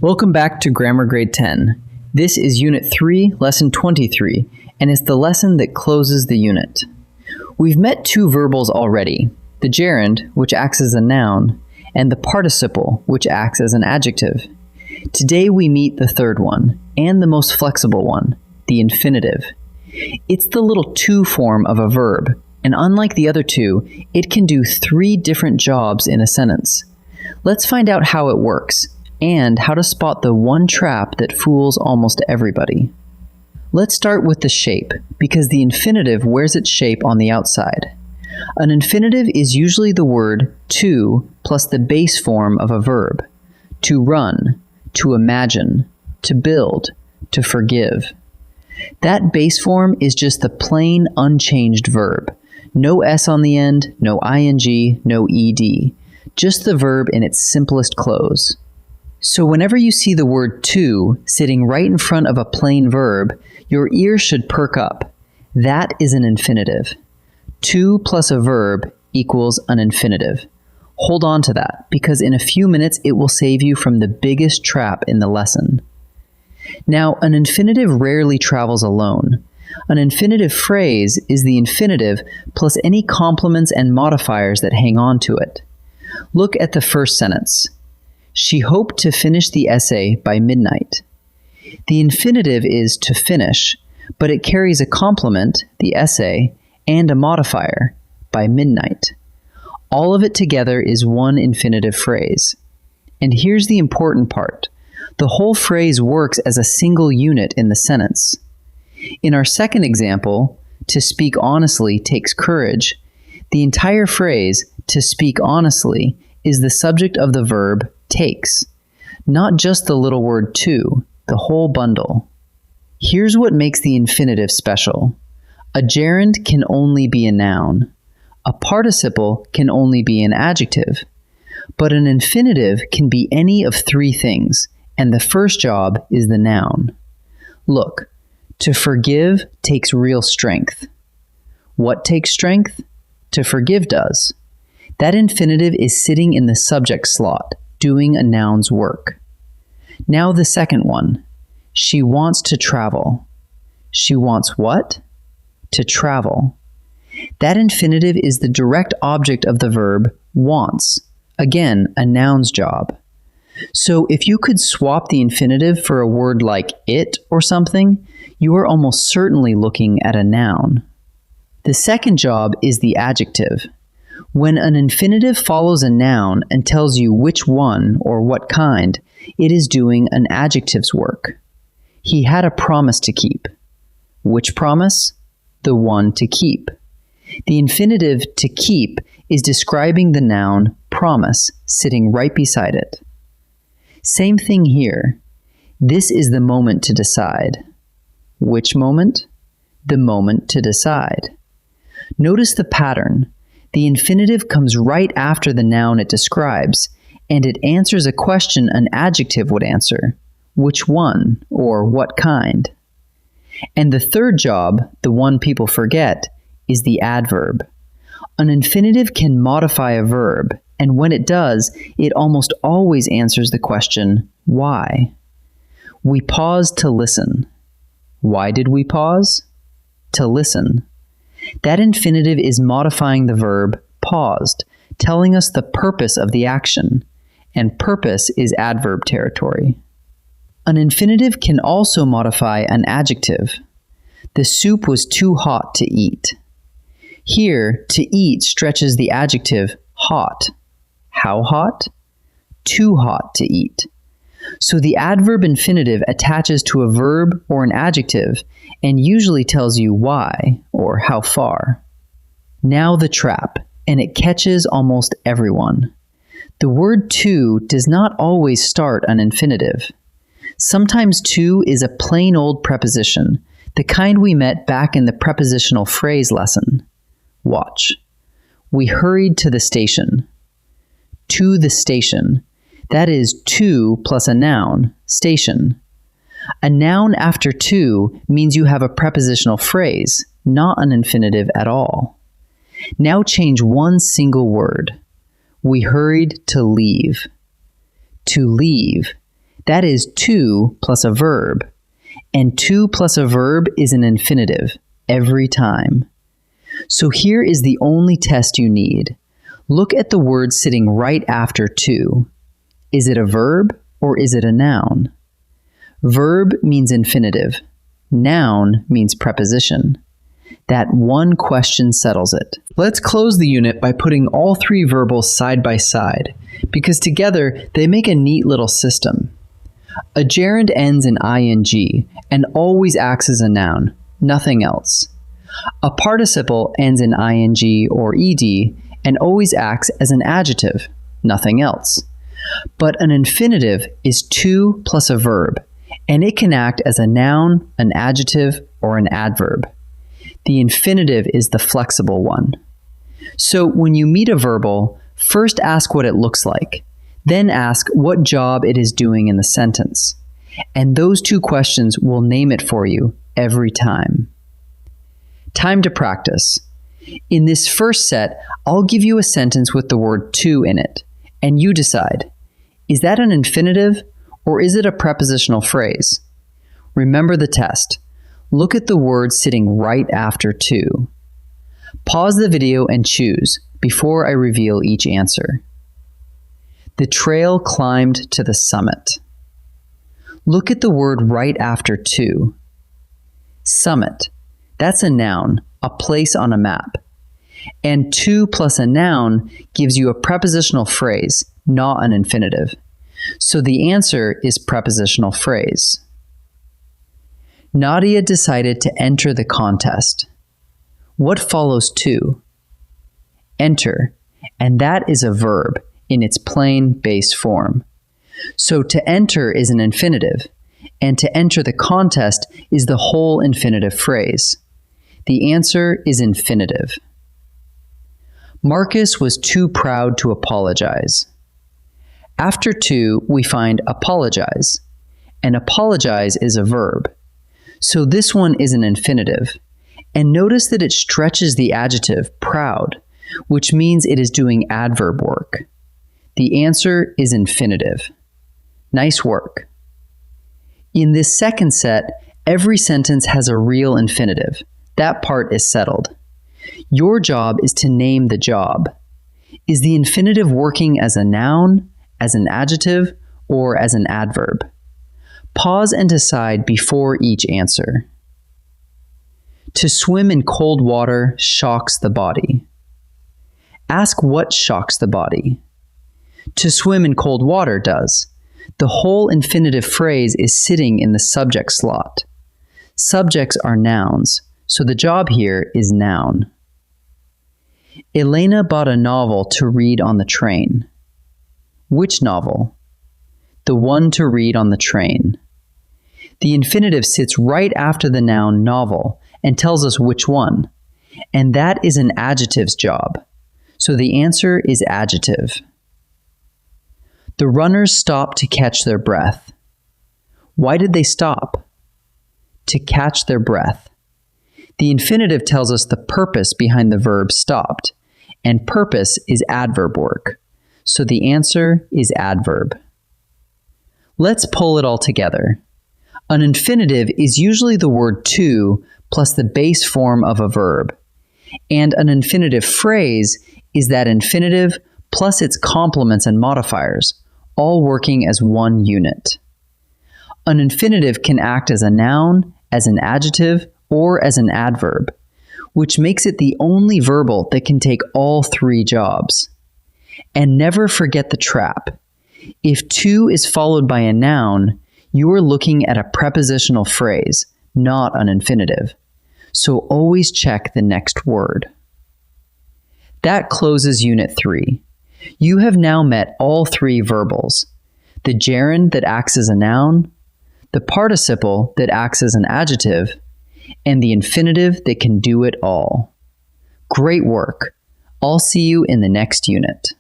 Welcome back to Grammar Grade 10. This is Unit 3, Lesson 23, and it's the lesson that closes the unit. We've met two verbals already, the gerund, which acts as a noun, and the participle, which acts as an adjective. Today we meet the third one, and the most flexible one, the infinitive. It's the little to form of a verb, and unlike the other two, it can do 3 different jobs in a sentence. Let's find out how it works, and how to spot the one trap that fools almost everybody. Let's start with the shape, because the infinitive wears its shape on the outside. An infinitive is usually the word to plus the base form of a verb. To run, to imagine, to build, to forgive. That base form is just the plain unchanged verb. No S on the end, no ing, no ed. Just the verb in its simplest close. So whenever you see the word to sitting right in front of a plain verb, your ear should perk up. That is an infinitive. To plus a verb equals an infinitive. Hold on to that, because in a few minutes it will save you from the biggest trap in the lesson. Now, an infinitive rarely travels alone. An infinitive phrase is the infinitive plus any complements and modifiers that hang on to it. Look at the first sentence. She hoped to finish the essay by midnight. The infinitive is to finish, but it carries a complement, the essay, and a modifier, by midnight. All of it together is one infinitive phrase. And here's the important part. The whole phrase works as a single unit in the sentence. In our second example, to speak honestly takes courage, the entire phrase, to speak honestly, is the subject of the verb takes, not just the little word to, the whole bundle. Here's what makes the infinitive special. A gerund can only be a noun. A participle can only be an adjective. But an infinitive can be any of 3 things, and the first job is the noun. Look, to forgive takes real strength. What takes strength? To forgive does. That infinitive is sitting in the subject slot, doing a noun's work. Now the second one. She wants to travel. She wants what? To travel. That infinitive is the direct object of the verb wants. Again, a noun's job. So if you could swap the infinitive for a word like it or something, you are almost certainly looking at a noun. The second job is the adjective. When an infinitive follows a noun and tells you which one or what kind, it is doing an adjective's work. He had a promise to keep. Which promise? The one to keep. The infinitive to keep is describing the noun promise sitting right beside it. Same thing here. This is the moment to decide. Which moment? The moment to decide. Notice the pattern. The infinitive comes right after the noun it describes, and it answers a question an adjective would answer. Which one, or what kind? And the third job, the one people forget, is the adverb. An infinitive can modify a verb, and when it does, it almost always answers the question, why? We paused to listen. Why did we pause? To listen. That infinitive is modifying the verb paused, telling us the purpose of the action, and purpose is adverb territory. An infinitive can also modify an adjective. The soup was too hot to eat. Here, to eat stretches the adjective hot. How hot? Too hot to eat. So the adverb infinitive attaches to a verb or an adjective and usually tells you why or how far. Now the trap, and it catches almost everyone. The word to does not always start an infinitive. Sometimes to is a plain old preposition, the kind we met back in the prepositional phrase lesson. Watch. We hurried to the station. To the station. That is to plus a noun, station. A noun after to means you have a prepositional phrase, not an infinitive at all. Now change one single word. We hurried to leave. To leave. That is to plus a verb. And to plus a verb is an infinitive, every time. So here is the only test you need. Look at the word sitting right after to. Is it a verb or is it a noun? Verb means infinitive. Noun means preposition. That one question settles it. Let's close the unit by putting all three verbals side by side, because together they make a neat little system. A gerund ends in ing and always acts as a noun, nothing else. A participle ends in ing or ed and always acts as an adjective, nothing else. But an infinitive is to plus a verb, and it can act as a noun, an adjective, or an adverb. The infinitive is the flexible one. So when you meet a verbal, first ask what it looks like. Then ask what job it is doing in the sentence. And those two questions will name it for you every time. Time to practice. In this first set, I'll give you a sentence with the word to in it, and you decide, is that an infinitive or is it a prepositional phrase? Remember the test. Look at the word sitting right after to. Pause the video and choose before I reveal each answer. The trail climbed to the summit. Look at the word right after to. Summit. That's a noun, a place on a map. And to plus a noun gives you a prepositional phrase, not an infinitive. So the answer is prepositional phrase. Nadia decided to enter the contest. What follows to? Enter, and that is a verb in its plain base form. So to enter is an infinitive, and to enter the contest is the whole infinitive phrase. The answer is infinitive. Marcus was too proud to apologize. After to, we find apologize, and apologize is a verb. So this one is an infinitive, and notice that it stretches the adjective proud, which means it is doing adverb work. The answer is infinitive. Nice work. In this second set, every sentence has a real infinitive. That part is settled. Your job is to name the job. Is the infinitive working as a noun, as an adjective, or as an adverb? Pause and decide before each answer. To swim in cold water shocks the body. Ask what shocks the body. To swim in cold water does. The whole infinitive phrase is sitting in the subject slot. Subjects are nouns, so the job here is noun. Elena bought a novel to read on the train. Which novel? The one to read on the train. The infinitive sits right after the noun novel and tells us which one, and that is an adjective's job. So the answer is adjective. The runners stopped to catch their breath. Why did they stop? To catch their breath. The infinitive tells us the purpose behind the verb stopped, and purpose is adverb work. So the answer is adverb. Let's pull it all together. An infinitive is usually the word to plus the base form of a verb, and an infinitive phrase is that infinitive plus its complements and modifiers, all working as one unit. An infinitive can act as a noun, as an adjective, or as an adverb, which makes it the only verbal that can take all three jobs. And never forget the trap. If to is followed by a noun, you are looking at a prepositional phrase, not an infinitive. So always check the next word. That closes Unit 3. You have now met all three verbals: the gerund that acts as a noun, the participle that acts as an adjective, and the infinitive that can do it all. Great work! I'll see you in the next unit.